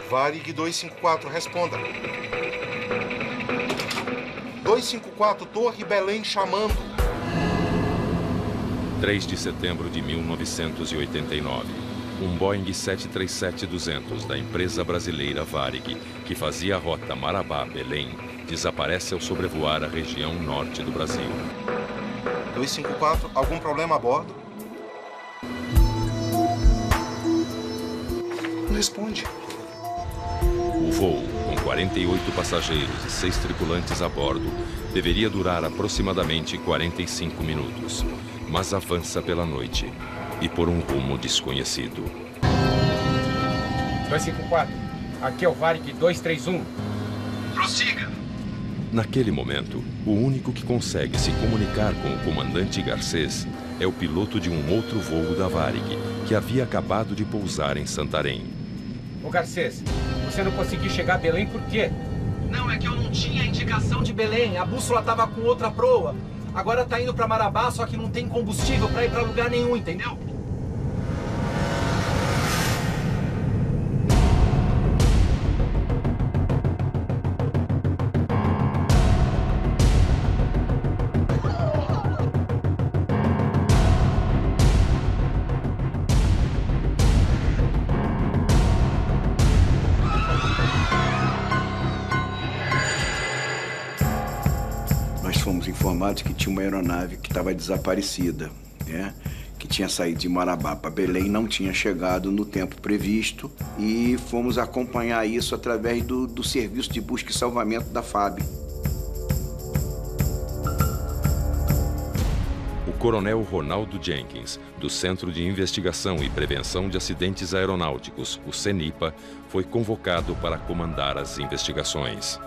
Varig 254, responda. 254, Torre Belém chamando. 3 de setembro de 1989. Um Boeing 737-200 da empresa brasileira Varig, que fazia a rota Marabá-Belém, desaparece ao sobrevoar a região norte do Brasil. 254, algum problema a bordo? Não responde. O voo, com 48 passageiros e 6 tripulantes a bordo, deveria durar aproximadamente 45 minutos, mas avança pela noite e por um rumo desconhecido. 254, aqui é o Varig 231. Prossiga. Naquele momento, o único que consegue se comunicar com o comandante Garcês é o piloto de um outro voo da Varig, que havia acabado de pousar em Santarém. Ô Garcês, você não conseguiu chegar a Belém por quê? Não, é que eu não tinha indicação de Belém. A bússola tava com outra proa. Agora tá indo pra Marabá, só que não tem combustível pra ir pra lugar nenhum, entendeu? Fomos informados que tinha uma aeronave que estava desaparecida, né? Que tinha saído de Marabá para Belém, não tinha chegado no tempo previsto e fomos acompanhar isso através do serviço de busca e salvamento da FAB. O coronel Ronaldo Jenkins, do Centro de Investigação e Prevenção de Acidentes Aeronáuticos, o CENIPA, foi convocado para comandar as investigações.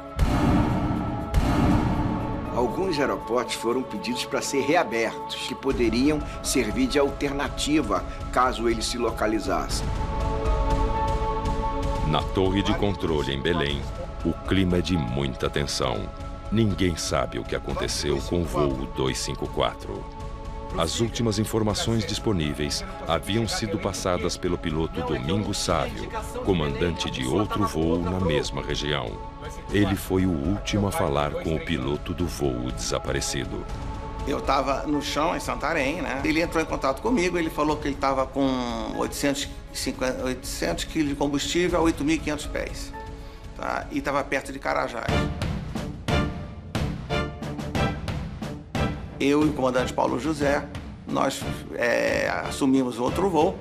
Alguns aeroportos foram pedidos para ser reabertos, que poderiam servir de alternativa caso eles se localizassem. Na torre de controle em Belém, o clima é de muita tensão. Ninguém sabe o que aconteceu com o voo 254. As últimas informações disponíveis haviam sido passadas pelo piloto Domingos Sávio, comandante de outro voo na mesma região. Ele foi o último a falar com o piloto do voo desaparecido. Eu estava no chão, em Santarém, né? Ele entrou em contato comigo, ele falou que ele estava com 800 quilos de combustível a 8.500 pés. Tá? E estava perto de Carajás. Eu e o comandante Paulo José, nós assumimos outro voo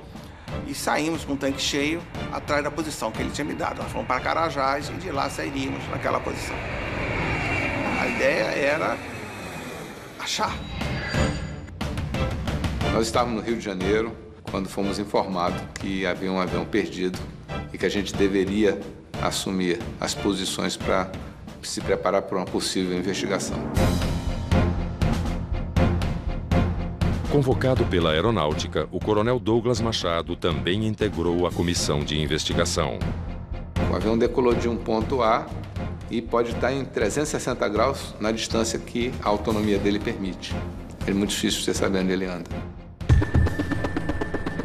e saímos com o tanque cheio atrás da posição que ele tinha me dado. Nós fomos para Carajás e de lá sairíamos naquela posição. A ideia era achar. Nós estávamos no Rio de Janeiro quando fomos informados que havia um avião perdido e que a gente deveria assumir as posições para se preparar para uma possível investigação. Convocado pela Aeronáutica, o coronel Douglas Machado também integrou a comissão de investigação. O avião decolou de um ponto A e pode estar em 360 graus na distância que a autonomia dele permite. É muito difícil você saber onde ele anda.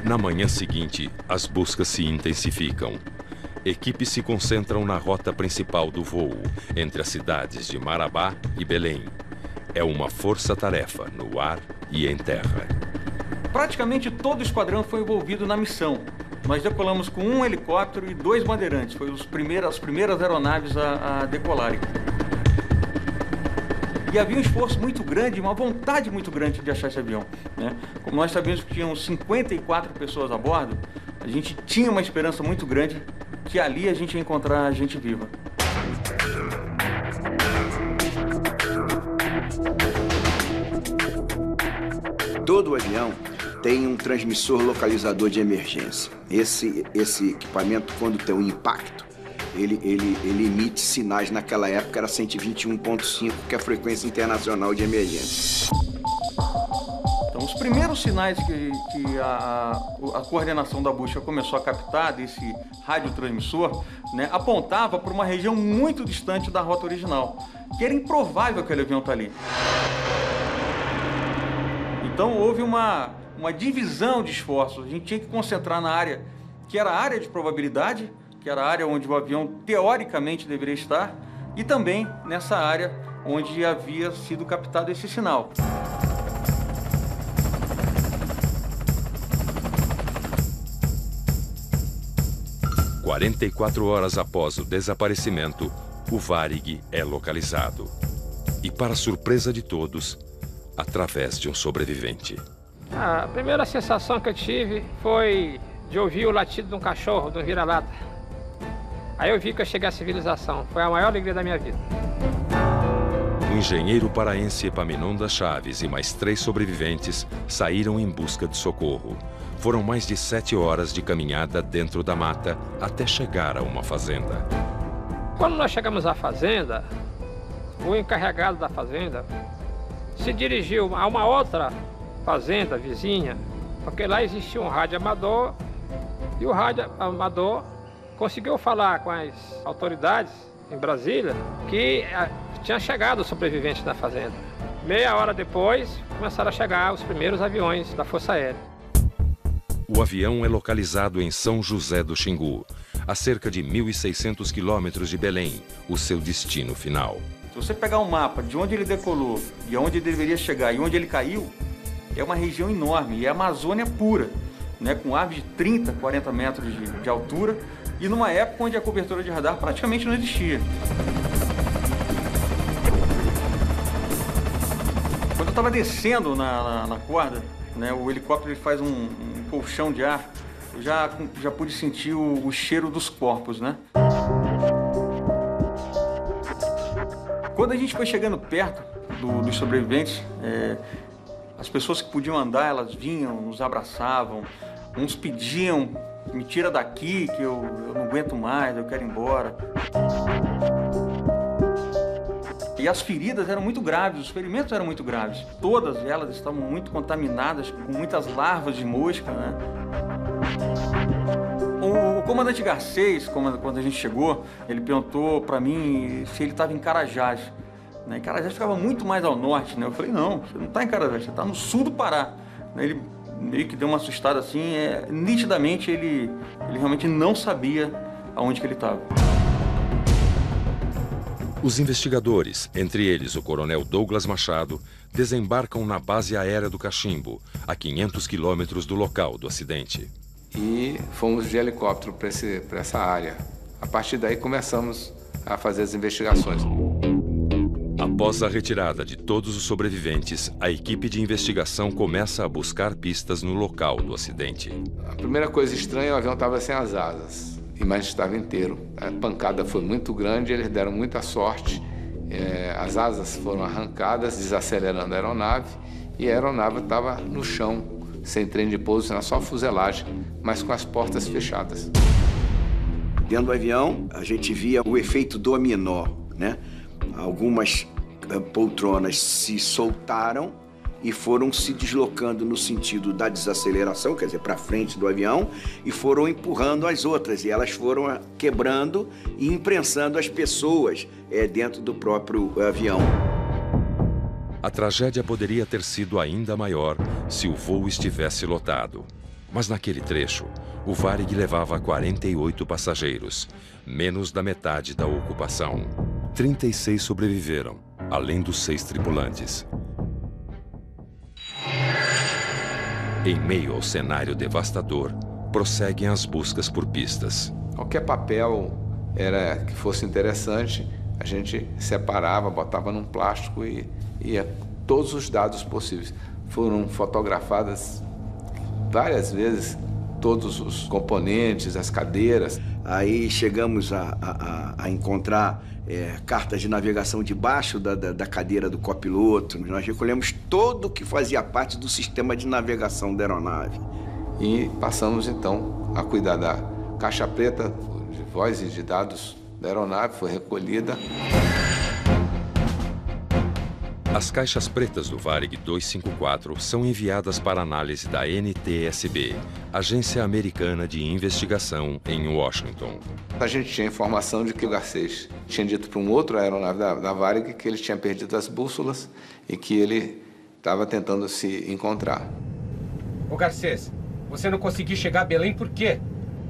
Na manhã seguinte, as buscas se intensificam. Equipes se concentram na rota principal do voo, entre as cidades de Marabá e Belém. É uma força-tarefa no ar e em terra. Praticamente todo o esquadrão foi envolvido na missão. Nós decolamos com um helicóptero e 2 bandeirantes. Foi as primeiras aeronaves a decolarem. E havia um esforço muito grande, uma vontade muito grande de achar esse avião, né? Como nós sabíamos que tinham 54 pessoas a bordo, a gente tinha uma esperança muito grande que ali a gente ia encontrar a gente viva. Todo o avião tem um transmissor localizador de emergência. Esse equipamento, quando tem um impacto, ele emite sinais. Naquela época era 121.5, que é a frequência internacional de emergência. Então, os primeiros sinais que a coordenação da busca começou a captar desse radiotransmissor, né, apontava para uma região muito distante da rota original, que era improvável aquele avião estar ali. Então, houve uma divisão de esforços. A gente tinha que concentrar na área que era a área de probabilidade, que era a área onde o avião teoricamente deveria estar, e também nessa área onde havia sido captado esse sinal. – 44 horas após o desaparecimento, o Varig é localizado. E, para surpresa de todos, através de um sobrevivente. A primeira sensação que eu tive foi de ouvir o latido de um cachorro, de um vira-lata. Aí eu vi que eu cheguei à civilização. Foi a maior alegria da minha vida. O engenheiro paraense Epaminondas Chaves e mais 3 sobreviventes saíram em busca de socorro. Foram mais de 7 horas de caminhada dentro da mata até chegar a uma fazenda. Quando nós chegamos à fazenda, o encarregado da fazenda se dirigiu a uma outra fazenda vizinha, porque lá existia um rádio amador e o rádio amador conseguiu falar com as autoridades em Brasília que tinha chegado os sobreviventes da fazenda. Meia hora depois, começaram a chegar os primeiros aviões da Força Aérea. O avião é localizado em São José do Xingu, a cerca de 1.600 quilômetros de Belém, o seu destino final. Se você pegar um mapa de onde ele decolou e aonde ele deveria chegar e onde ele caiu, é uma região enorme, e é a Amazônia pura, né, com árvores de 30, 40 metros de altura, e numa época onde a cobertura de radar praticamente não existia. Quando eu estava descendo na corda, né, o helicóptero ele faz um colchão de ar, eu já pude sentir o cheiro dos corpos, né? Quando a gente foi chegando perto dos sobreviventes, as pessoas que podiam andar, elas vinham, nos abraçavam, uns pediam, me tira daqui que eu não aguento mais, eu quero ir embora. E as feridas eram muito graves, os ferimentos eram muito graves. Todas elas estavam muito contaminadas, com muitas larvas de mosca, né? O comandante Garcês, quando a gente chegou, ele perguntou para mim se ele estava em Carajás. Né? Carajás ficava muito mais ao norte, né? Eu falei, não, você não está em Carajás, você está no sul do Pará. Ele meio que deu uma assustada assim, nitidamente ele realmente não sabia aonde que ele estava. Os investigadores, entre eles o coronel Douglas Machado, desembarcam na base aérea do Cachimbo, a 500 quilômetros do local do acidente. E fomos de helicóptero para essa área. A partir daí começamos a fazer as investigações. Após a retirada de todos os sobreviventes, a equipe de investigação começa a buscar pistas no local do acidente. A primeira coisa estranha, o avião estava sem as asas, mas estava inteiro. A pancada foi muito grande, eles deram muita sorte. As asas foram arrancadas, desacelerando a aeronave, e a aeronave estava no chão, sem trem de pouso, era só fuselagem, mas com as portas fechadas. Dentro do avião, a gente via o efeito dominó, né? Algumas poltronas se soltaram e foram se deslocando no sentido da desaceleração, quer dizer, para frente do avião, e foram empurrando as outras, e elas foram quebrando e imprensando as pessoas dentro do próprio avião. A tragédia poderia ter sido ainda maior se o voo estivesse lotado. Mas naquele trecho, o Varig levava 48 passageiros, menos da metade da ocupação. 36 sobreviveram, além dos 6 tripulantes. Em meio ao cenário devastador, prosseguem as buscas por pistas. Qualquer papel que fosse interessante, a gente separava, botava num plástico e todos os dados possíveis. Foram fotografadas várias vezes todos os componentes, as cadeiras. Aí chegamos a encontrar cartas de navegação debaixo da cadeira do copiloto. Nós recolhemos tudo que fazia parte do sistema de navegação da aeronave. E passamos, então, a cuidar da caixa preta de voz e de dados da aeronave, foi recolhida. As caixas pretas do Varig 254 são enviadas para análise da NTSB, Agência Americana de Investigação, em Washington. A gente tinha informação de que o Garcês tinha dito para um outro aeronave da Varig que ele tinha perdido as bússolas e que ele estava tentando se encontrar. Ô Garcês, você não conseguiu chegar a Belém por quê?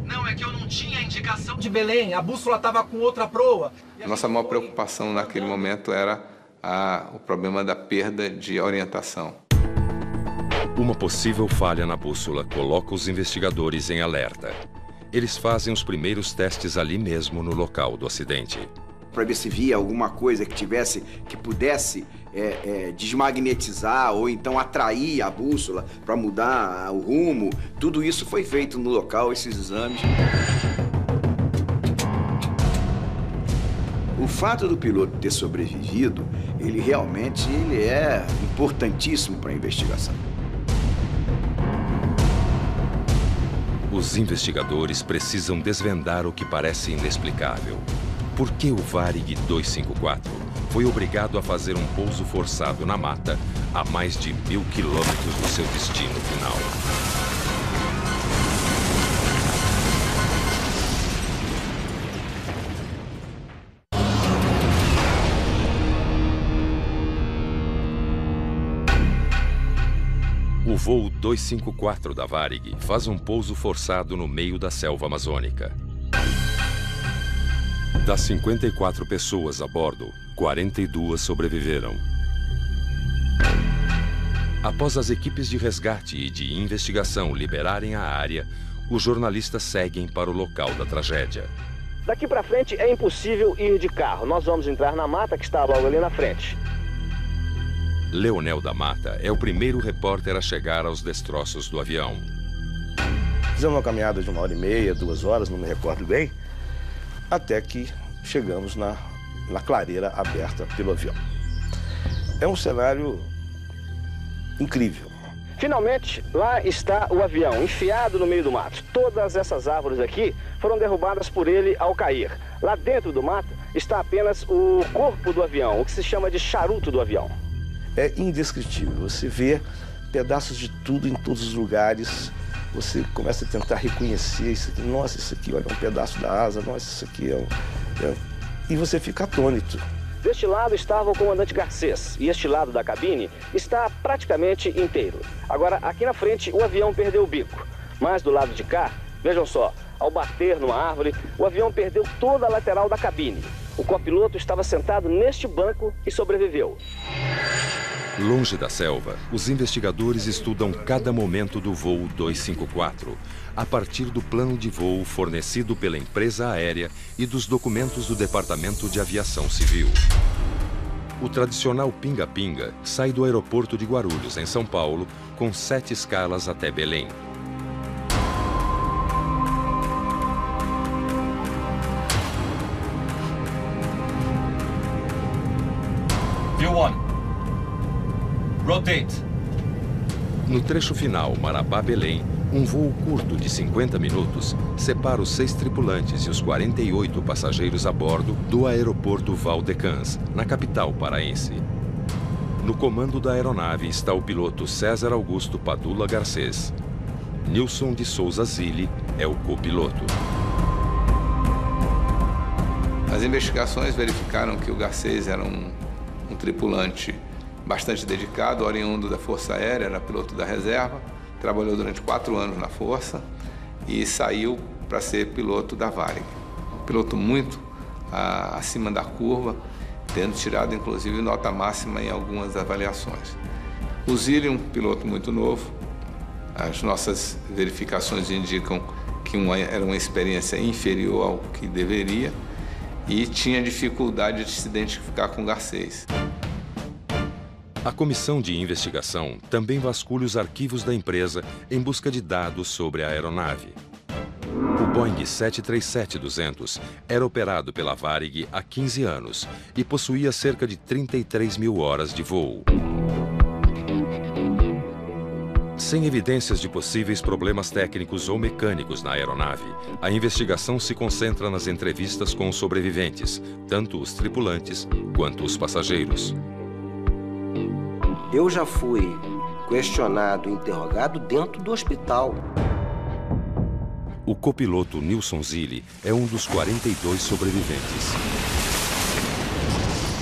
Não, é que eu não tinha indicação de Belém, a bússola estava com outra proa. Nossa maior preocupação naquele momento era o problema da perda de orientação. Uma possível falha na bússola coloca os investigadores em alerta. Eles fazem os primeiros testes ali mesmo no local do acidente. Para ver se via alguma coisa que pudesse desmagnetizar ou então atrair a bússola para mudar o rumo. Tudo isso foi feito no local, esses exames. O fato do piloto ter sobrevivido, ele realmente é importantíssimo para a investigação. Os investigadores precisam desvendar o que parece inexplicável. Por que o Varig 254 foi obrigado a fazer um pouso forçado na mata a mais de 1000 quilômetros do seu destino final? O voo 254 da Varig faz um pouso forçado no meio da selva amazônica. Das 54 pessoas a bordo, 42 sobreviveram. Após as equipes de resgate e de investigação liberarem a área, os jornalistas seguem para o local da tragédia. Daqui para frente é impossível ir de carro. Nós vamos entrar na mata que está logo ali na frente. Leonel da Mata é o primeiro repórter a chegar aos destroços do avião. Fizemos uma caminhada de 1h30, 2 horas, não me recordo bem, até que chegamos na clareira aberta pelo avião. É um cenário incrível. Finalmente, lá está o avião, enfiado no meio do mato. Todas essas árvores aqui foram derrubadas por ele ao cair. Lá dentro do mato está apenas o corpo do avião, o que se chama de charuto do avião. É indescritível. Você vê pedaços de tudo em todos os lugares. Você começa a tentar reconhecer isso aqui. Nossa, isso aqui olha, é um pedaço da asa. Nossa, isso aqui E você fica atônito. Deste lado estava o comandante Garcês e este lado da cabine está praticamente inteiro. Agora, aqui na frente, o avião perdeu o bico. Mas do lado de cá, vejam só, ao bater numa árvore, o avião perdeu toda a lateral da cabine. O copiloto estava sentado neste banco e sobreviveu. Longe da selva, os investigadores estudam cada momento do voo 254, a partir do plano de voo fornecido pela empresa aérea e dos documentos do Departamento de Aviação Civil. O tradicional pinga-pinga sai do aeroporto de Guarulhos, em São Paulo, com 7 escalas até Belém. View 1. Rotate. No trecho final, Marabá-Belém, um voo curto de 50 minutos separa os 6 tripulantes e os 48 passageiros a bordo do aeroporto Valdecans, na capital paraense. No comando da aeronave está o piloto César Augusto Padula Garcês. Nilson de Souza Zilli é o copiloto. As investigações verificaram que o Garcês era um tripulante bastante dedicado, oriundo da Força Aérea, era piloto da reserva, trabalhou durante 4 anos na Força e saiu para ser piloto da Varig. Piloto muito acima da curva, tendo tirado inclusive nota máxima em algumas avaliações. O Zilli, um piloto muito novo, as nossas verificações indicam que era uma experiência inferior ao que deveria e tinha dificuldade de se identificar com o Garcês. A comissão de investigação também vasculha os arquivos da empresa em busca de dados sobre a aeronave. O Boeing 737-200 era operado pela Varig há 15 anos e possuía cerca de 33 mil horas de voo. Sem evidências de possíveis problemas técnicos ou mecânicos na aeronave, a investigação se concentra nas entrevistas com os sobreviventes, tanto os tripulantes quanto os passageiros. Eu já fui questionado e interrogado dentro do hospital. O copiloto Nilson Zilli é um dos 42 sobreviventes.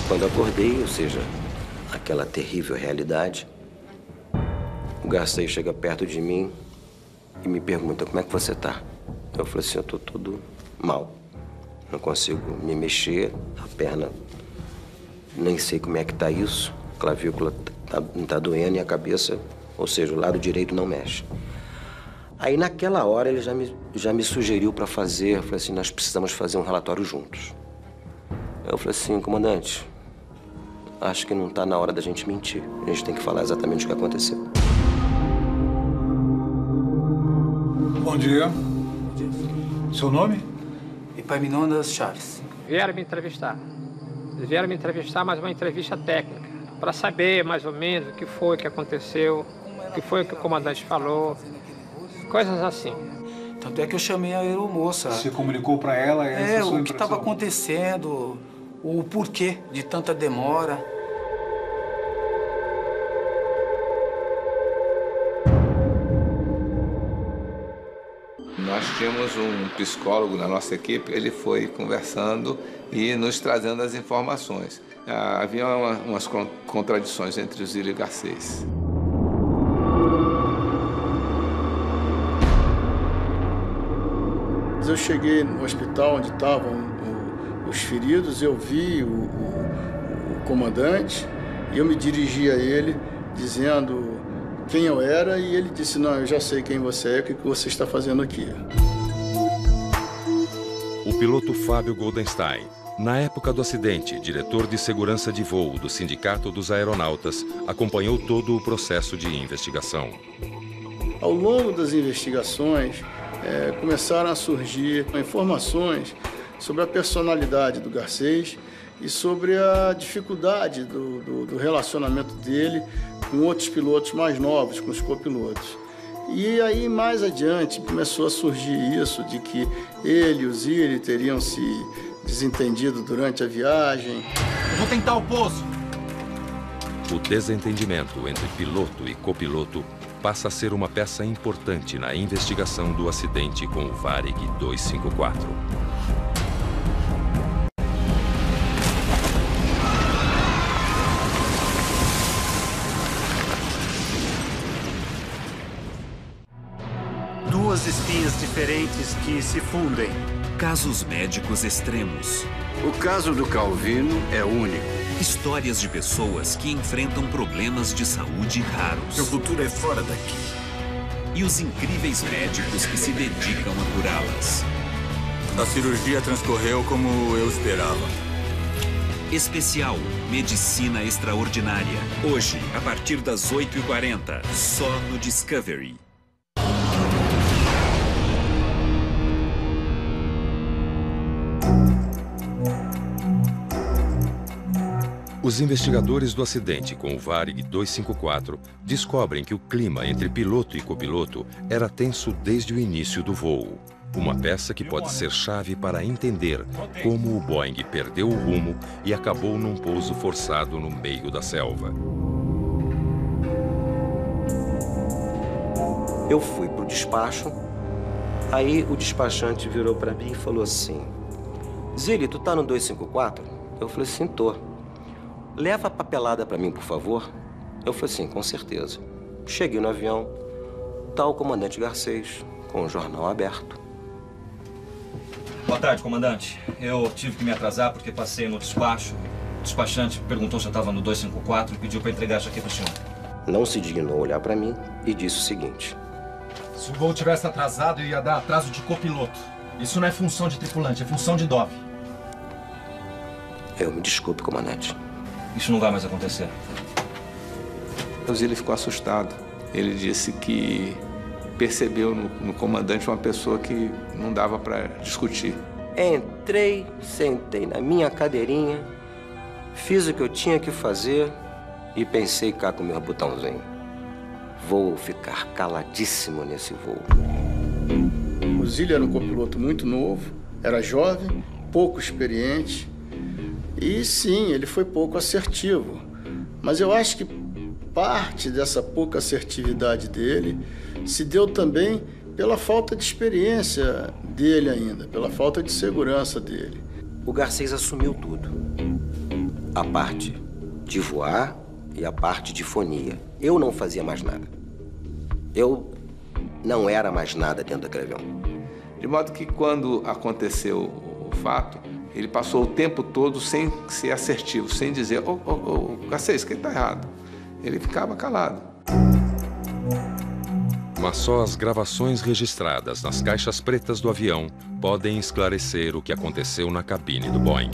Quando acordei, ou seja, aquela terrível realidade, o Garcês chega perto de mim e me pergunta: como é que você tá? Eu falei assim: eu tô todo mal. Não consigo me mexer, a perna, nem sei como é que tá isso. A clavícula não tá doendo e a cabeça, ou seja, o lado direito não mexe. Aí naquela hora ele já me sugeriu para fazer, eu falei assim: nós precisamos fazer um relatório juntos. Eu falei assim: comandante, acho que não tá na hora da gente mentir. A gente tem que falar exatamente o que aconteceu. Bom dia. Seu nome? Epaminondas Chaves. Vieram me entrevistar. Eles vieram me entrevistar, mas uma entrevista técnica, para saber mais ou menos o que foi que aconteceu, o que foi que o comandante falou, coisas assim. Tanto é que eu chamei a aeromoça. Você comunicou para ela essa sua o que estava acontecendo, o porquê de tanta demora. Nós tínhamos um psicólogo na nossa equipe, ele foi conversando e nos trazendo as informações. Havia umas contradições entre o Zilli e o Garcês. Eu cheguei no hospital onde estavam os feridos, eu vi o comandante e eu me dirigi a ele dizendo quem eu era e ele disse: não, eu já sei quem você é, o que você está fazendo aqui. O piloto Fábio Goldenstein, na época do acidente, diretor de segurança de voo do Sindicato dos Aeronautas, acompanhou todo o processo de investigação. Ao longo das investigações, começaram a surgir informações sobre a personalidade do Garcês e sobre a dificuldade do relacionamento dele com outros pilotos mais novos, com os copilotos. E aí, mais adiante, começou a surgir isso de que ele e o Zilli teriam se desentendido durante a viagem. Eu vou tentar o pouso. O desentendimento entre piloto e copiloto passa a ser uma peça importante na investigação do acidente com o Varig 254. Duas espinhas diferentes que se fundem. Casos médicos extremos. O caso do Calvino é único. Histórias de pessoas que enfrentam problemas de saúde raros. Seu futuro é fora daqui. E os incríveis médicos que se dedicam a curá-las. A cirurgia transcorreu como eu esperava. Especial Medicina Extraordinária. Hoje, a partir das 8h40, só no Discovery. Os investigadores do acidente com o Varig 254 descobrem que o clima entre piloto e copiloto era tenso desde o início do voo. Uma peça que pode ser chave para entender como o Boeing perdeu o rumo e acabou num pouso forçado no meio da selva. Eu fui pro despacho, aí o despachante virou para mim e falou assim: Zilli, tu tá no 254? Eu falei assim: tô. Leva a papelada para mim, por favor. Eu falei assim: com certeza. Cheguei no avião, tá o comandante Garcês, com o jornal aberto. Boa tarde, comandante. Eu tive que me atrasar porque passei no despacho. O despachante perguntou se eu estava no 254 e pediu para entregar isso aqui para o senhor. Não se dignou olhar para mim e disse o seguinte: se o voo tivesse atrasado, ia dar atraso de copiloto. Isso não é função de tripulante, é função de DOV. Eu me desculpe, comandante. Isso não vai mais acontecer. fotos ele ficou assustado. Ele disse que percebeu no comandante uma pessoa que não dava para discutir. Entrei, sentei na minha cadeirinha, fiz o que eu tinha que fazer e pensei cá com o meu botãozinho. Vou ficar caladíssimo nesse voo. O Zílio era um copiloto muito novo, era jovem, pouco experiente e sim, ele foi pouco assertivo. Mas eu acho que parte dessa pouca assertividade dele se deu também pela falta de experiência dele ainda, pela falta de segurança dele. O Garcês assumiu tudo. A parte de voar e a parte de fonia. Eu não fazia mais nada. Eu não era mais nada dentro daquele avião. De modo que quando aconteceu o fato, ele passou o tempo todo sem ser assertivo, sem dizer, Garcês, que está errado. Ele ficava calado. Mas só as gravações registradas nas caixas pretas do avião podem esclarecer o que aconteceu na cabine do Boeing.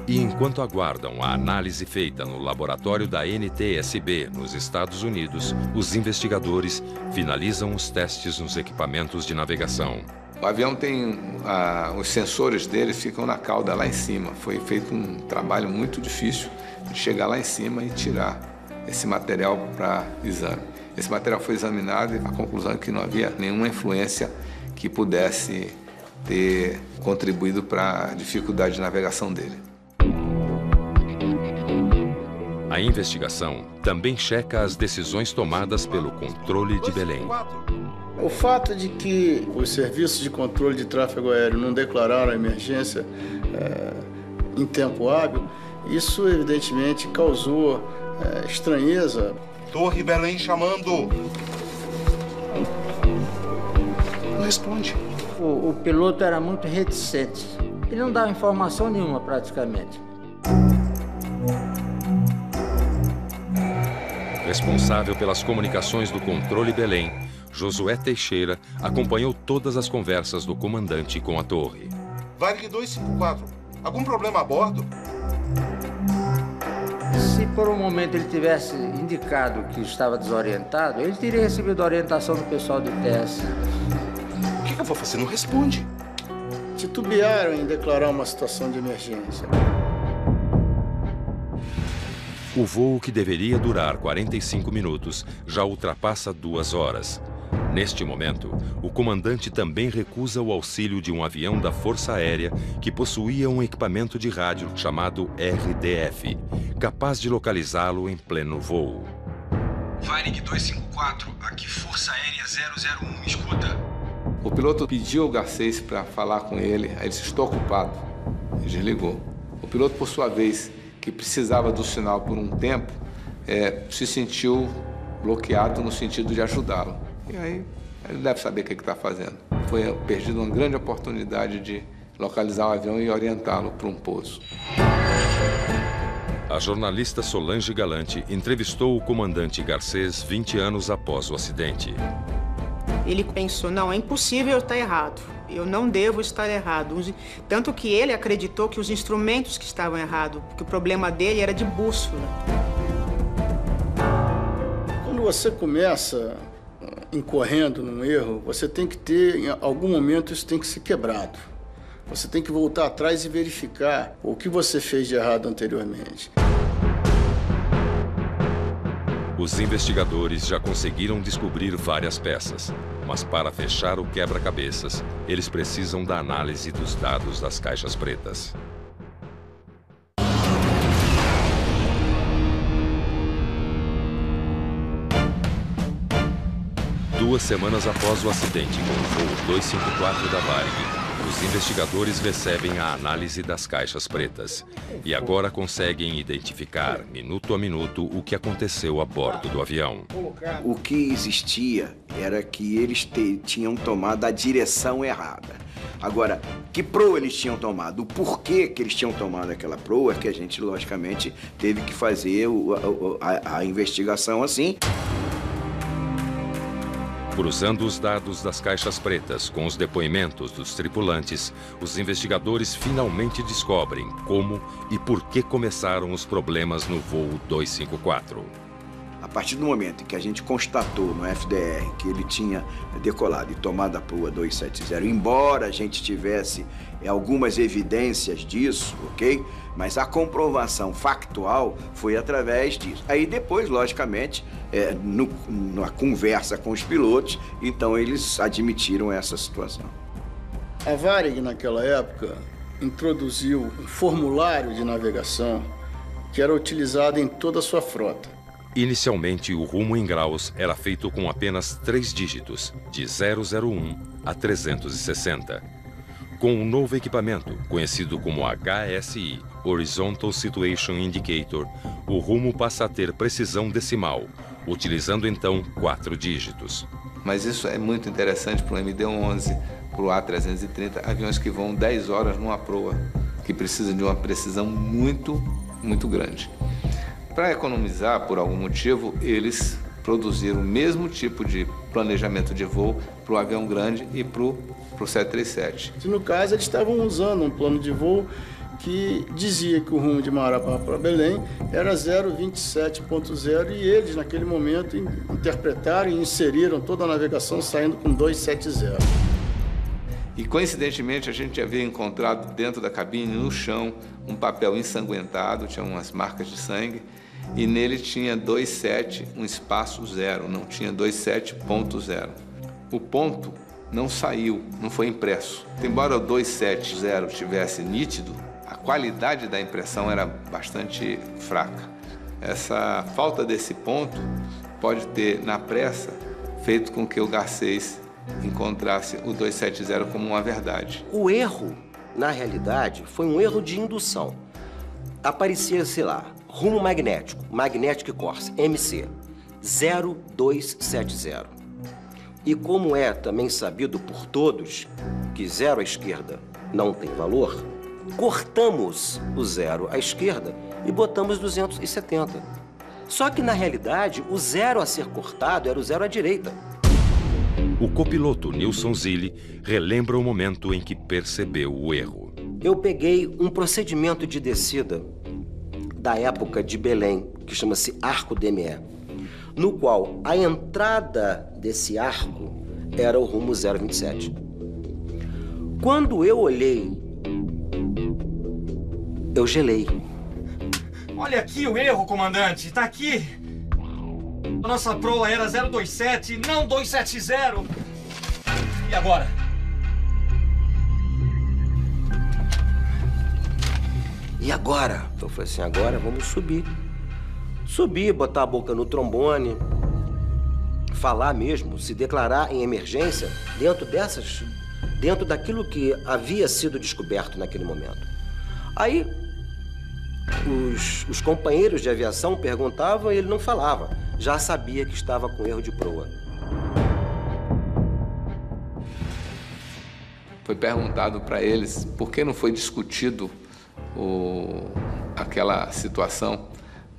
E enquanto aguardam a análise feita no laboratório da NTSB, nos Estados Unidos, os investigadores finalizam os testes nos equipamentos de navegação. O avião tem... os sensores dele ficam na cauda lá em cima. Foi feito um trabalho muito difícil de chegar lá em cima e tirar esse material para exame. Esse material foi examinado e a conclusão é que não havia nenhuma influência que pudesse ter contribuído para a dificuldade de navegação dele. A investigação também checa as decisões tomadas pelo controle de Belém. O fato de que os serviços de controle de tráfego aéreo não declararam a emergência em tempo hábil, isso evidentemente causou estranheza. Torre Belém chamando. Não responde. O piloto era muito reticente. Ele não dava informação nenhuma praticamente. Responsável pelas comunicações do controle Belém, Josué Teixeira acompanhou todas as conversas do comandante com a torre. Varig 254, algum problema a bordo? Se por um momento ele tivesse indicado que estava desorientado, ele teria recebido a orientação do pessoal do ITS. O que eu vou fazer? Não responde. Titubearam em declarar uma situação de emergência. O voo, que deveria durar 45 minutos, já ultrapassa 2 horas. Neste momento, o comandante também recusa o auxílio de um avião da Força Aérea que possuía um equipamento de rádio chamado RDF, capaz de localizá-lo em pleno voo. Varig 254, aqui Força Aérea 001, escuta. O piloto pediu ao Garcês para falar com ele, aí ele disse, estou ocupado. Ele desligou. O piloto, por sua vez, que precisava do sinal por um tempo, se sentiu bloqueado no sentido de ajudá-lo. E aí, ele deve saber o que está fazendo. Foi perdida uma grande oportunidade de localizar o avião e orientá-lo para um pouso. A jornalista Solange Galante entrevistou o comandante Garcês 20 anos após o acidente. Ele pensou, não, é impossível eu estar errado. Eu não devo estar errado. Tanto que ele acreditou que os instrumentos que estavam errados, porque o problema dele era de bússola. Quando você começa incorrendo num erro, você tem que ter, em algum momento, isso tem que ser quebrado. Você tem que voltar atrás e verificar o que você fez de errado anteriormente. Os investigadores já conseguiram descobrir várias peças, mas para fechar o quebra-cabeças, eles precisam da análise dos dados das caixas pretas. Duas semanas após o acidente com o voo 254 da Varig, os investigadores recebem a análise das caixas pretas e agora conseguem identificar, minuto a minuto, o que aconteceu a bordo do avião. O que existia era que eles tinham tomado a direção errada. Agora, que proa eles tinham tomado? O porquê que eles tinham tomado aquela proa é que a gente, logicamente, teve que fazer a investigação assim. Cruzando os dados das caixas pretas com os depoimentos dos tripulantes, os investigadores finalmente descobrem como e por que começaram os problemas no voo 254. A partir do momento em que a gente constatou no FDR que ele tinha decolado e tomado a proa 270, embora a gente tivesse algumas evidências disso, ok? Mas a comprovação factual foi através disso. Aí depois, logicamente, na conversa com os pilotos, então eles admitiram essa situação. A Varig, naquela época, introduziu um formulário de navegação que era utilizado em toda a sua frota. Inicialmente, o rumo em graus era feito com apenas 3 dígitos, de 001 a 360. Com um novo equipamento, conhecido como HSI, Horizontal Situation Indicator, o rumo passa a ter precisão decimal, utilizando então 4 dígitos. Mas isso é muito interessante para o MD-11, para o A330, aviões que vão 10 horas numa proa, que precisam de uma precisão muito, muito grande. Para economizar, por algum motivo, eles produziram o mesmo tipo de planejamento de voo para o avião grande e para o 737. No caso, eles estavam usando um plano de voo que dizia que o rumo de Marabá para Belém era 027.0 e eles, naquele momento, interpretaram e inseriram toda a navegação saindo com 270. E, coincidentemente, a gente havia encontrado dentro da cabine, no chão, um papel ensanguentado, tinha umas marcas de sangue, e nele tinha 27, um espaço 0, não tinha 27.0. O ponto não saiu, não foi impresso. Embora o 270 estivesse nítido, a qualidade da impressão era bastante fraca. Essa falta desse ponto pode ter, na pressa, feito com que o Garcês encontrasse o 270 como uma verdade. O erro, na realidade, foi um erro de indução. Aparecia, sei lá, rumo magnético, Magnetic Course, MC, 0270. E como é também sabido por todos que 0 à esquerda não tem valor, cortamos o 0 à esquerda e botamos 270. Só que, na realidade, o 0 a ser cortado era o 0 à direita. O copiloto Nilson Zilli relembra o momento em que percebeu o erro. Eu peguei um procedimento de descida da época de Belém, que chama-se Arco DME, no qual a entrada desse arco era o rumo 027. Quando eu olhei, eu gelei. Olha aqui o erro, comandante. Tá aqui. A nossa proa era 027, não 270. E agora? E agora? Eu falei assim, agora vamos subir. Subir, botar a boca no trombone, falar mesmo, se declarar em emergência dentro daquilo que havia sido descoberto naquele momento. Aí, os companheiros de aviação perguntavam e ele não falava. Já sabia que estava com erro de proa. Foi perguntado para eles por que não foi discutido aquela situação,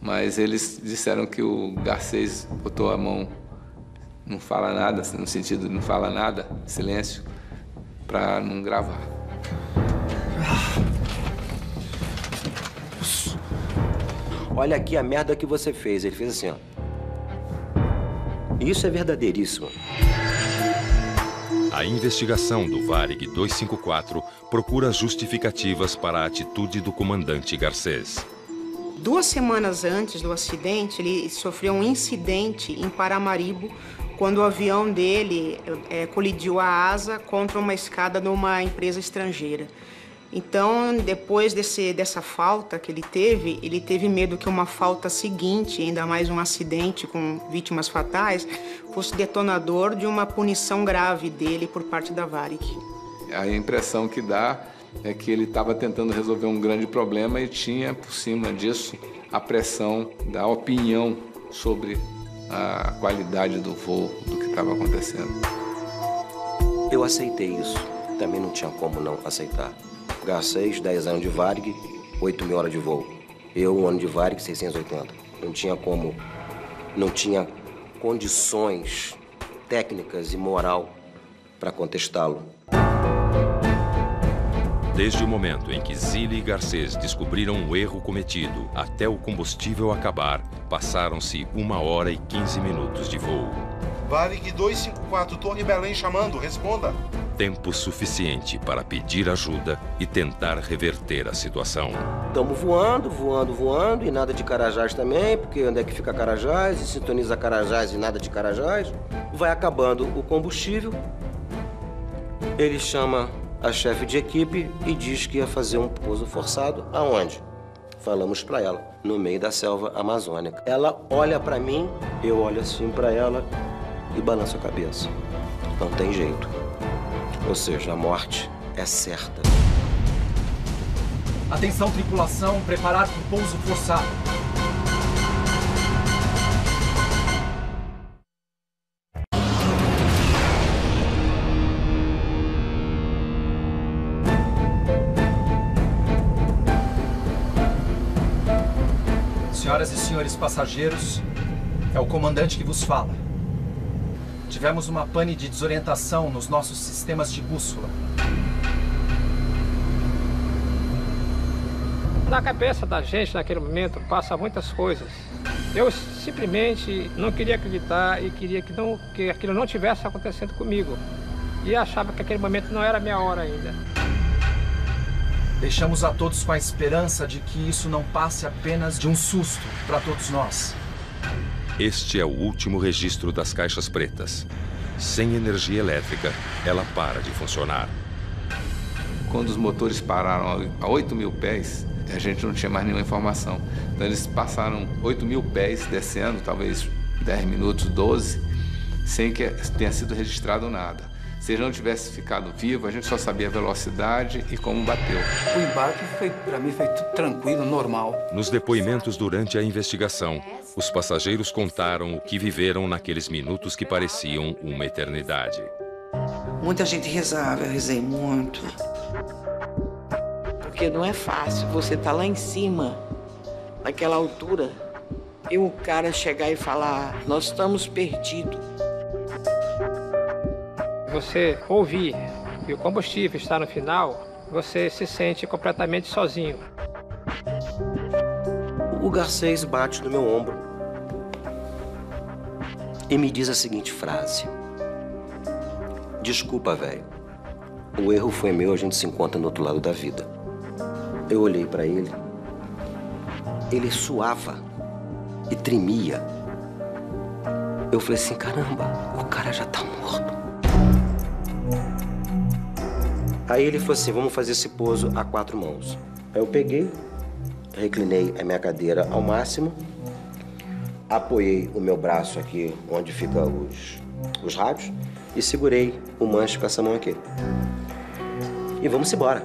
mas eles disseram que o Garcês botou a mão, não fala nada, no sentido de não fala nada, silêncio, para não gravar. Olha aqui a merda que você fez. Ele fez assim, ó. Isso é verdadeiríssimo. A investigação do Varig 254 procura justificativas para a atitude do comandante Garcês. 2 semanas antes do acidente, ele sofreu um incidente em Paramaribo, quando o avião dele colidiu a asa contra uma escada numa empresa estrangeira. Então, depois dessa falta que ele teve medo que uma falta seguinte, ainda mais um acidente com vítimas fatais, fosse detonador de uma punição grave dele por parte da Varig. A impressão que dá é que ele estava tentando resolver um grande problema e tinha, por cima disso, a pressão da opinião sobre a qualidade do voo, do que estava acontecendo. Eu aceitei isso. Também não tinha como não aceitar. Garcês, 10 anos de Varig, 8.000 horas de voo. Eu, 1 ano de Varig, 680. Não tinha como, não tinha condições técnicas e moral para contestá-lo. Desde o momento em que Zilli e Garcês descobriram o erro cometido até o combustível acabar, passaram-se 1 hora e 15 minutos de voo. Varig 254, Torre Belém chamando, responda. Tempo suficiente para pedir ajuda e tentar reverter a situação. Estamos voando e nada de Carajás também, porque onde é que fica Carajás? E sintoniza Carajás e nada de Carajás. Vai acabando o combustível. Ele chama a chefe de equipe e diz que ia fazer um pouso forçado. Aonde? Falamos para ela, no meio da selva amazônica. Ela olha para mim, eu olho assim para ela e balanço a cabeça. Não tem jeito. Ou seja, a morte é certa. Atenção, tripulação, preparar para o pouso forçado. Senhoras e senhores passageiros, é o comandante que vos fala. Tivemos uma pane de desorientação nos nossos sistemas de bússola. Na cabeça da gente, naquele momento, passa muitas coisas. Eu simplesmente não queria acreditar e queria que aquilo não tivesse acontecendo comigo. E achava que aquele momento não era minha hora ainda. Deixamos a todos com a esperança de que isso não passe apenas de um susto para todos nós. Este é o último registro das caixas pretas. Sem energia elétrica, ela para de funcionar. Quando os motores pararam a 8.000 pés, a gente não tinha mais nenhuma informação. Então eles passaram 8.000 pés descendo, talvez 10 minutos, 12, sem que tenha sido registrado nada. Se ele não tivesse ficado vivo, a gente só sabia a velocidade e como bateu. O embarque, para mim, foi tudo tranquilo, normal. Nos depoimentos durante a investigação, os passageiros contaram o que viveram naqueles minutos que pareciam uma eternidade. Muita gente rezava, eu rezei muito. Porque não é fácil você estar lá em cima, naquela altura, e o cara chegar e falar, nós estamos perdidos. Você ouvir e o combustível está no final, você se sente completamente sozinho. O Garcês bate no meu ombro e me diz a seguinte frase. Desculpa, velho. O erro foi meu, a gente se encontra no outro lado da vida. Eu olhei para ele. Ele suava e tremia. Eu falei assim, caramba, o cara já tá morto. Aí ele falou assim, vamos fazer esse pouso a 4 mãos. Aí eu peguei, reclinei a minha cadeira ao máximo, apoiei o meu braço aqui, onde ficam os rádios, e segurei o manche com essa mão aqui. E vamos embora.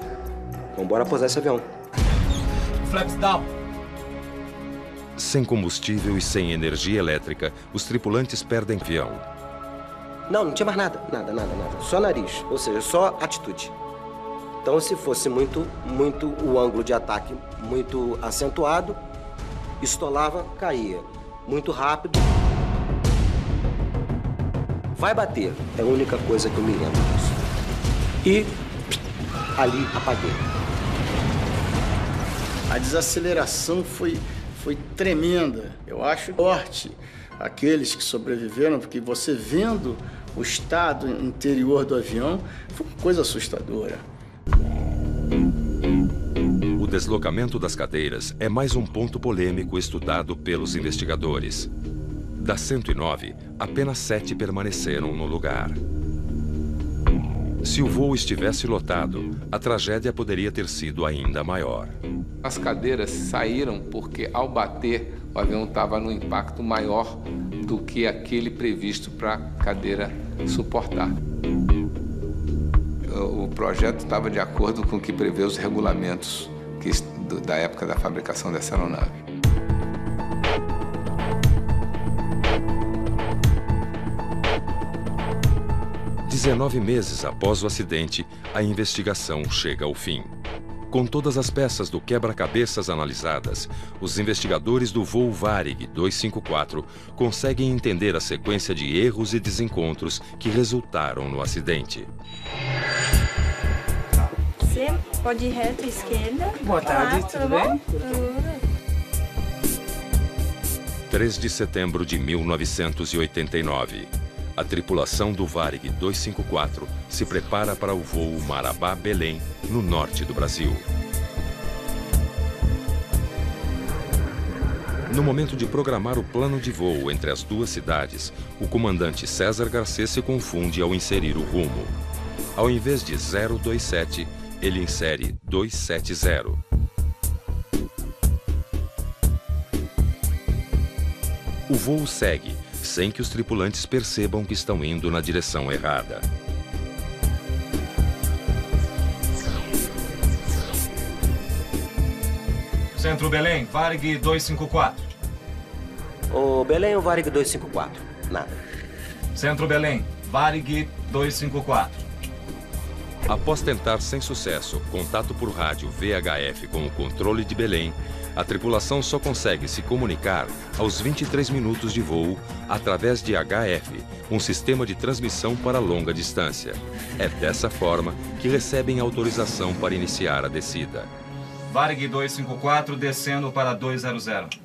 Vamos embora pousar esse avião. Flaps down. Sem combustível e sem energia elétrica, os tripulantes perdem avião. Não tinha mais nada. Só nariz, ou seja, só atitude. Então, se fosse muito o ângulo de ataque muito acentuado, estolava, caía. Muito rápido. Vai bater. É a única coisa que eu me lembro disso. E ali apaguei. A desaceleração foi tremenda. Eu acho forte aqueles que sobreviveram, porque você vendo o estado interior do avião, foi uma coisa assustadora. O deslocamento das cadeiras é mais um ponto polêmico estudado pelos investigadores. Das 109, apenas 7 permaneceram no lugar. Se o voo estivesse lotado, a tragédia poderia ter sido ainda maior. As cadeiras saíram porque, ao bater, o avião estava no impacto maior do que aquele previsto para a cadeira suportar. O projeto estava de acordo com o que prevê os regulamentos da época da fabricação dessa aeronave. "19 meses após o acidente, a investigação chega ao fim. Com todas as peças do quebra-cabeças analisadas, os investigadores do voo Varig 254 conseguem entender a sequência de erros e desencontros que resultaram no acidente. Você pode ir reto à esquerda. Boa tarde, tudo bem? 3 de setembro de 1989. A tripulação do Varig 254 se prepara para o voo Marabá-Belém, no norte do Brasil. No momento de programar o plano de voo entre as duas cidades, o comandante César Garcês se confunde ao inserir o rumo. Ao invés de 027, ele insere 270. O voo segue, sem que os tripulantes percebam que estão indo na direção errada. Centro Belém, Varig 254. O Belém, o Varig 254. Nada. Centro Belém, Varig 254. Após tentar sem sucesso contato por rádio VHF com o controle de Belém, a tripulação só consegue se comunicar aos 23 minutos de voo através de HF, um sistema de transmissão para longa distância. É dessa forma que recebem autorização para iniciar a descida. Varig 254 descendo para 200.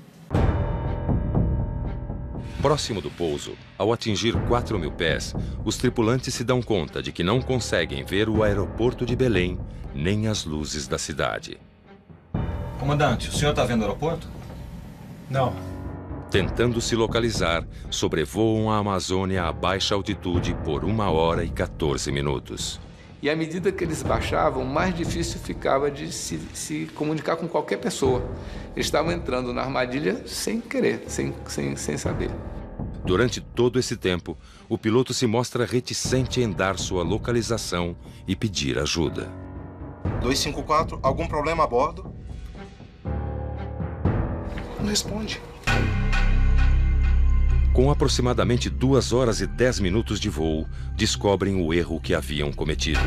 Próximo do pouso, ao atingir 4.000 pés, os tripulantes se dão conta de que não conseguem ver o aeroporto de Belém, nem as luzes da cidade. Comandante, o senhor está vendo o aeroporto? Não. Tentando se localizar, sobrevoam a Amazônia a baixa altitude por 1 hora e 14 minutos. E à medida que eles baixavam, mais difícil ficava de se comunicar com qualquer pessoa. Eles estavam entrando na armadilha sem querer, sem saber. Durante todo esse tempo, o piloto se mostra reticente em dar sua localização e pedir ajuda. 254, algum problema a bordo? Não responde. Com aproximadamente 2 horas e 10 minutos de voo, descobrem o erro que haviam cometido.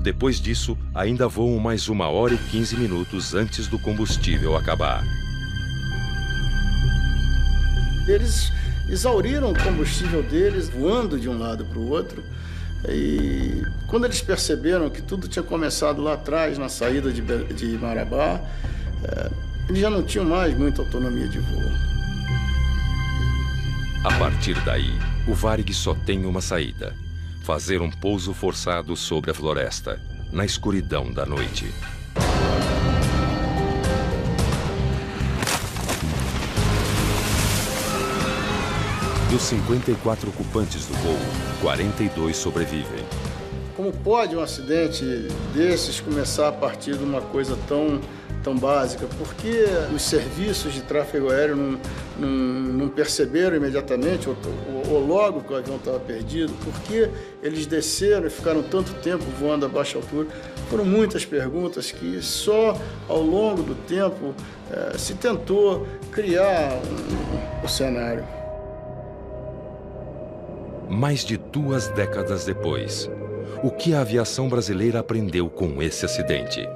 Depois disso, ainda voam mais 1 hora e 15 minutos antes do combustível acabar. Eles exauriram o combustível deles, voando de um lado para o outro. E quando eles perceberam que tudo tinha começado lá atrás, na saída de Marabá, eles já não tinham mais muita autonomia de voo. A partir daí, o Varig só tem uma saída: fazer um pouso forçado sobre a floresta, na escuridão da noite. Dos 54 ocupantes do voo, 42 sobrevivem. Como pode um acidente desses começar a partir de uma coisa tão básica? Por que os serviços de tráfego aéreo não perceberam imediatamente, ou logo que o avião estava perdido? Por que eles desceram e ficaram tanto tempo voando a baixa altura? Foram muitas perguntas que só ao longo do tempo se tentou criar o cenário. Mais de 2 décadas depois, o que a aviação brasileira aprendeu com esse acidente?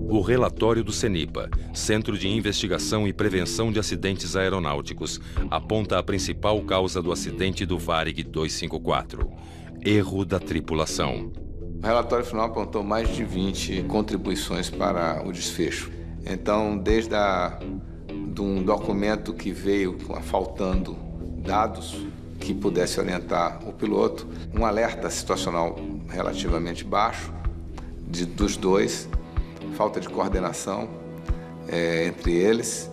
O relatório do CENIPA, Centro de Investigação e Prevenção de Acidentes Aeronáuticos, aponta a principal causa do acidente do Varig 254: erro da tripulação. O relatório final apontou mais de 20 contribuições para o desfecho. Então, desde de um documento que veio faltando dados que pudesse orientar o piloto, um alerta situacional relativamente baixo dos dois, falta de coordenação entre eles.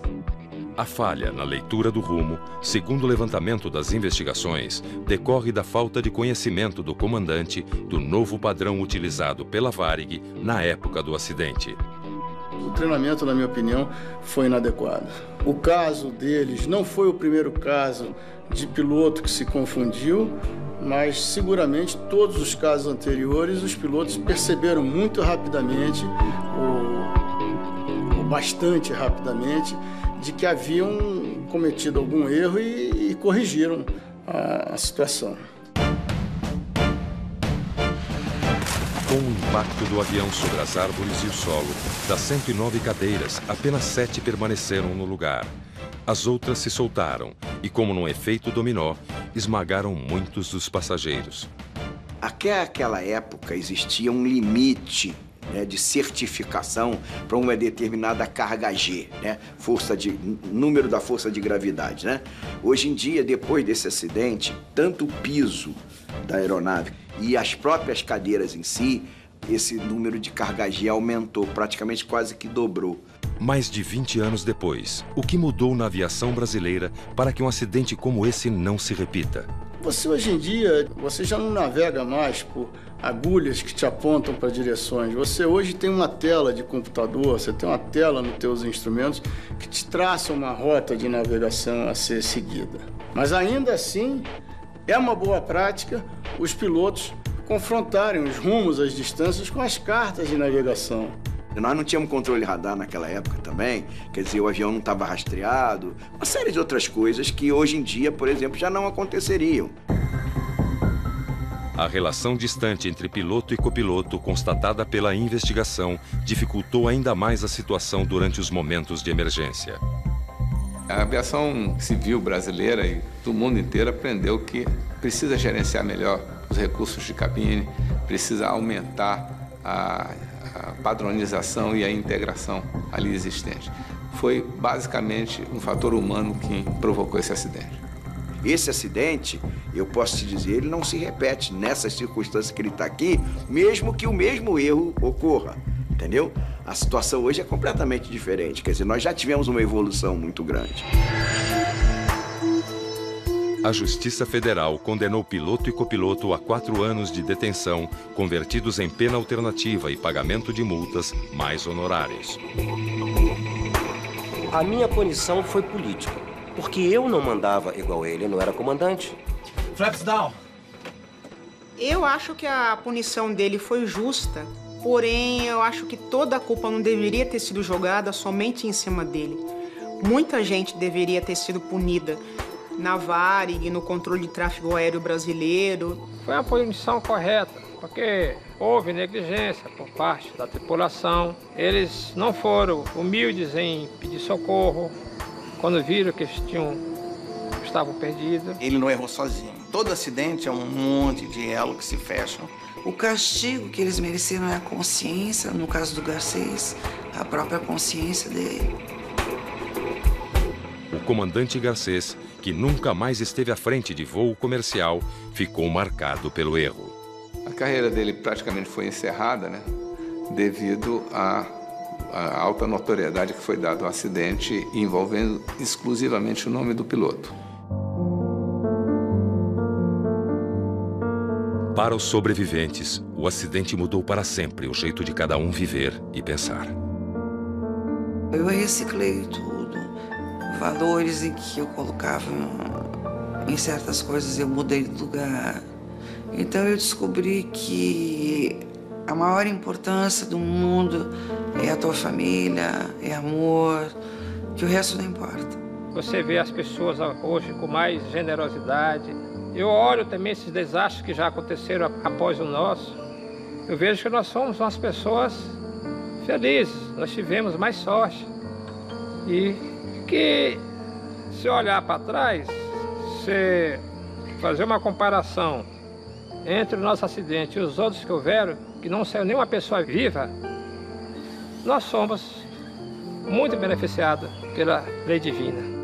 A falha na leitura do rumo, segundo o levantamento das investigações, decorre da falta de conhecimento do comandante do novo padrão utilizado pela Varig na época do acidente. O treinamento, na minha opinião, foi inadequado. O caso deles não foi o primeiro caso de piloto que se confundiu, mas seguramente todos os casos anteriores os pilotos perceberam muito rapidamente o bastante rapidamente de que haviam cometido algum erro e corrigiram a situação. Com o impacto do avião sobre as árvores e o solo, das 109 cadeiras, apenas 7 permaneceram no lugar. As outras se soltaram e, como num efeito dominó, esmagaram muitos dos passageiros. Até aquela época existia um limite, né, de certificação para uma determinada carga G, né, número da força de gravidade, né? Hoje em dia, depois desse acidente, tanto o piso da aeronave e as próprias cadeiras em si, esse número de carga G aumentou, praticamente quase que dobrou. Mais de 20 anos depois, o que mudou na aviação brasileira para que um acidente como esse não se repita? Você hoje em dia, você já não navega mais por agulhas que te apontam para direções. Você hoje tem uma tela de computador, você tem uma tela nos teus instrumentos que te traça uma rota de navegação a ser seguida. Mas ainda assim, é uma boa prática os pilotos confrontarem os rumos, as distâncias com as cartas de navegação. Nós não tínhamos controle radar naquela época também, quer dizer, o avião não estava rastreado, uma série de outras coisas que hoje em dia, por exemplo, já não aconteceriam. A relação distante entre piloto e copiloto, constatada pela investigação, dificultou ainda mais a situação durante os momentos de emergência. A aviação civil brasileira e do mundo inteiro aprendeu que precisa gerenciar melhor os recursos de cabine, precisa aumentar a padronização e a integração ali existente. Foi basicamente um fator humano que provocou esse acidente. Esse acidente, eu posso te dizer, ele não se repete nessas circunstâncias que ele está aqui, mesmo que o mesmo erro ocorra, entendeu? A situação hoje é completamente diferente, quer dizer, nós já tivemos uma evolução muito grande. A Justiça Federal condenou piloto e copiloto a 4 anos de detenção, convertidos em pena alternativa e pagamento de multas mais honorários. A minha punição foi política, porque eu não mandava igual ele, eu não era comandante. Flaps down. Eu acho que a punição dele foi justa, porém eu acho que toda a culpa não deveria ter sido jogada somente em cima dele. Muita gente deveria ter sido punida. Na Varig, no controle de tráfego aéreo brasileiro. Foi uma punição correta, porque houve negligência por parte da tripulação. Eles não foram humildes em pedir socorro quando viram que estavam perdidos. Ele não errou sozinho. Todo acidente é um monte de elo que se fecham. O castigo que eles mereceram é a consciência, no caso do Garcês, a própria consciência dele. O comandante Garcês, que nunca mais esteve à frente de voo comercial, ficou marcado pelo erro. A carreira dele praticamente foi encerrada, né, devido à alta notoriedade que foi dada ao acidente envolvendo exclusivamente o nome do piloto. Para os sobreviventes, o acidente mudou para sempre o jeito de cada um viver e pensar. Eu reciclei tudo. Valores em que eu colocava em certas coisas, eu mudei de lugar. Então eu descobri que a maior importância do mundo é a tua família, é amor, que o resto não importa. Você vê as pessoas hoje com mais generosidade. Eu olho também esses desastres que já aconteceram após o nosso. Eu vejo que nós somos umas pessoas felizes, nós tivemos mais sorte. E que, se olhar para trás, se fazer uma comparação entre o nosso acidente e os outros que houveram, que não saiu nenhuma pessoa viva, nós somos muito beneficiados pela lei divina.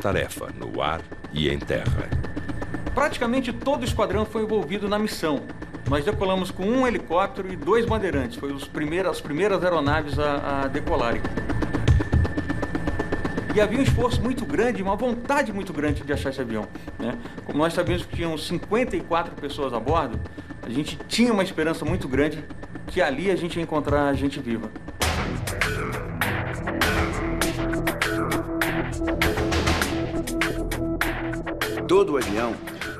Tarefa no ar e em terra. Praticamente todo o esquadrão foi envolvido na missão. Nós decolamos com 1 helicóptero e 2 bandeirantes. Foi as primeiras aeronaves a decolarem. E havia um esforço muito grande, uma vontade muito grande de achar esse avião, né? Como nós sabemos que tinham 54 pessoas a bordo, a gente tinha uma esperança muito grande que ali a gente ia encontrar a gente viva. Todo avião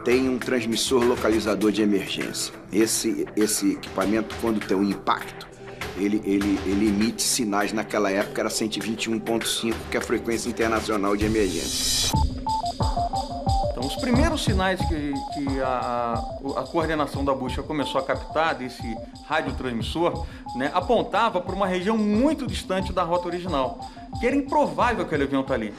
tem um transmissor localizador de emergência. Esse equipamento, quando tem um impacto, ele emite sinais. Naquela época era 121.5, que é a frequência internacional de emergência. Então, os primeiros sinais que a coordenação da busca começou a captar desse radiotransmissor, né, apontava para uma região muito distante da rota original, que era improvável aquele avião estar ali.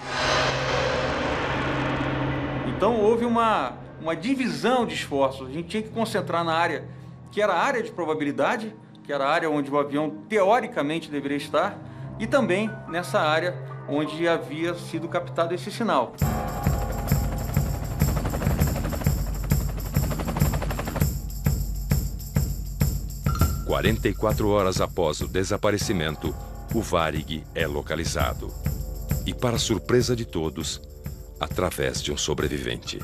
Então, houve uma divisão de esforços. A gente tinha que concentrar na área que era a área de probabilidade, que era a área onde o avião teoricamente deveria estar, e também nessa área onde havia sido captado esse sinal. – 44 horas após o desaparecimento, o Varig é localizado. E, para surpresa de todos, através de um sobrevivente.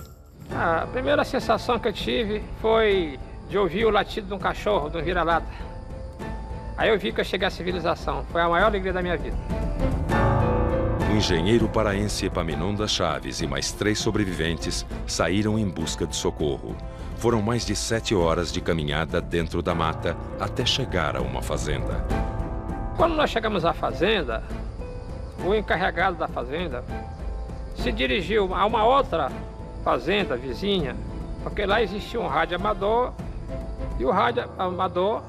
A primeira sensação que eu tive foi de ouvir o latido de um cachorro, de um vira-lata. Aí eu vi que eu cheguei à civilização. Foi a maior alegria da minha vida. O engenheiro paraense Epaminondas Chaves e mais 3 sobreviventes saíram em busca de socorro. Foram mais de 7 horas de caminhada dentro da mata até chegar a uma fazenda. Quando nós chegamos à fazenda, o encarregado da fazenda se dirigiu a uma outra fazenda vizinha, porque lá existia um rádio amador e o rádio amador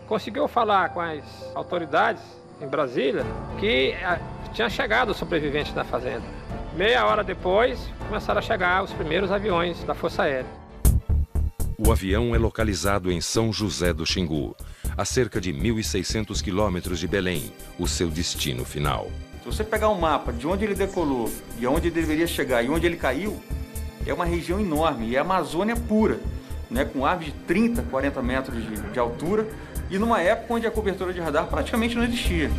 conseguiu falar com as autoridades em Brasília que tinha chegado os sobreviventes na fazenda. Meia hora depois, começaram a chegar os primeiros aviões da Força Aérea. O avião é localizado em São José do Xingu, a cerca de 1.600 quilômetros de Belém, o seu destino final. Se você pegar um mapa de onde ele decolou e onde ele deveria chegar e onde ele caiu, é uma região enorme, é a Amazônia pura, né, com aves de 30, 40 metros de altura, e numa época onde a cobertura de radar praticamente não existia.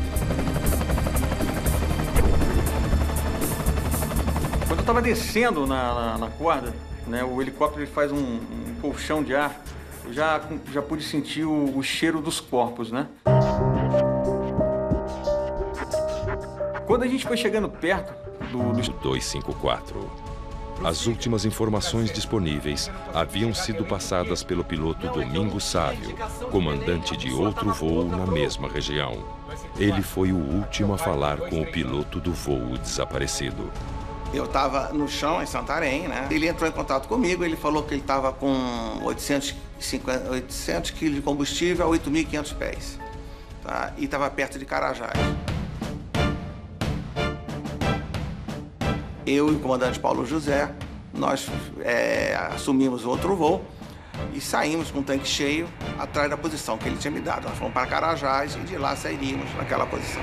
Quando eu estava descendo na corda, né, o helicóptero ele faz um colchão de ar, eu já pude sentir o cheiro dos corpos, né? Quando a gente foi chegando perto do 254, as últimas informações disponíveis haviam sido passadas pelo piloto Domingos Sávio, comandante de outro voo na mesma região. Ele foi o último a falar com o piloto do voo desaparecido. Eu estava no chão, em Santarém, né? Ele entrou em contato comigo, ele falou que ele estava com 800 quilos de combustível a 8.500 pés. Tá? E estava perto de Carajás. Eu e o comandante Paulo José, nós assumimos outro voo e saímos com o tanque cheio atrás da posição que ele tinha me dado. Nós fomos para Carajás e de lá sairíamos naquela posição.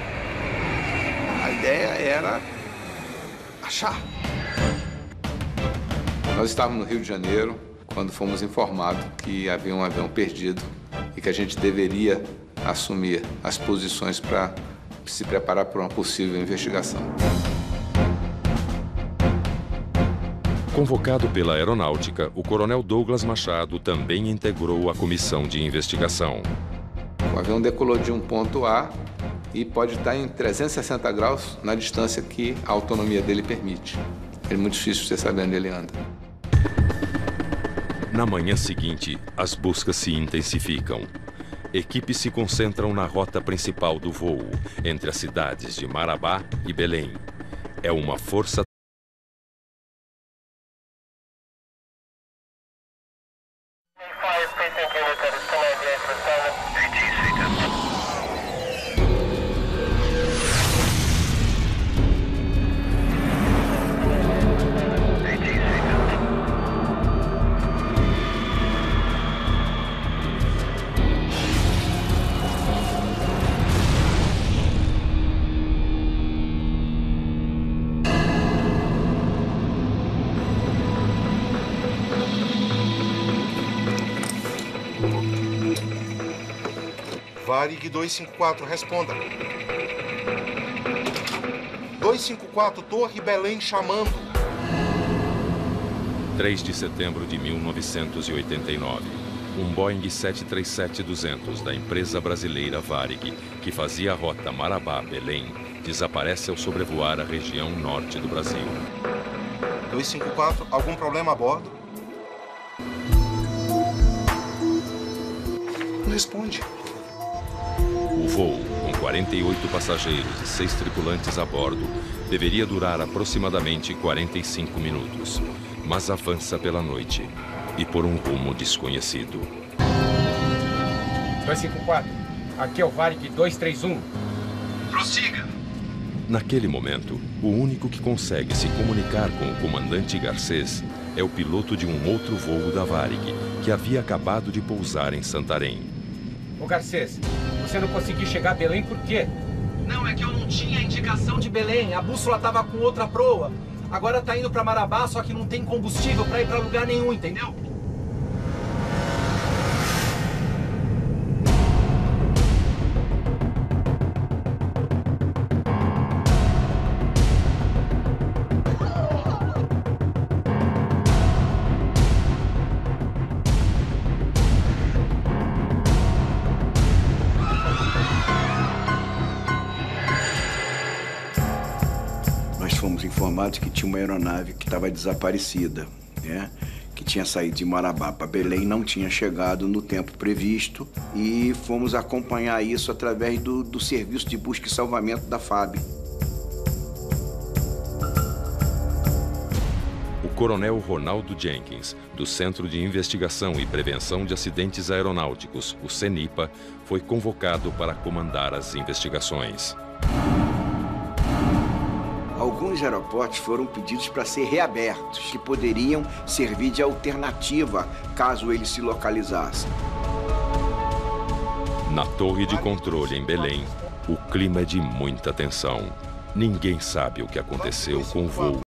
A ideia era achar. Nós estávamos no Rio de Janeiro quando fomos informados que havia um avião perdido e que a gente deveria assumir as posições para se preparar para uma possível investigação. Convocado pela Aeronáutica, o coronel Douglas Machado também integrou a comissão de investigação. O avião decolou de um ponto A e pode estar em 360 graus na distância que a autonomia dele permite. É muito difícil você saber onde ele anda. Na manhã seguinte, as buscas se intensificam. Equipes se concentram na rota principal do voo, entre as cidades de Marabá e Belém. É uma força Varig 254, responda. 254, Torre Belém chamando. 3 de setembro de 1989. Um Boeing 737-200 da empresa brasileira Varig, que fazia a rota Marabá-Belém, desaparece ao sobrevoar a região norte do Brasil. 254, algum problema a bordo? Não responde. O voo, com 48 passageiros e 6 tripulantes a bordo, deveria durar aproximadamente 45 minutos, mas avança pela noite e por um rumo desconhecido. 254, aqui é o Varig 231. Prossiga! Naquele momento, o único que consegue se comunicar com o comandante Garcês é o piloto de um outro voo da Varig, que havia acabado de pousar em Santarém. Ô Garcês, você não conseguiu chegar a Belém por quê? Não, é que eu não tinha indicação de Belém. A bússola tava com outra proa. Agora tá indo pra Marabá, só que não tem combustível pra ir pra lugar nenhum, entendeu? Fomos informados que tinha uma aeronave que estava desaparecida, né? Que tinha saído de Marabá para Belém, não tinha chegado no tempo previsto e fomos acompanhar isso através do serviço de busca e salvamento da FAB. O coronel Ronaldo Jenkins, do Centro de Investigação e Prevenção de Acidentes Aeronáuticos, o CENIPA, foi convocado para comandar as investigações. Alguns aeroportos foram pedidos para ser reabertos, que poderiam servir de alternativa caso eles se localizassem. Na torre de controle em Belém, o clima é de muita tensão. Ninguém sabe o que aconteceu com o voo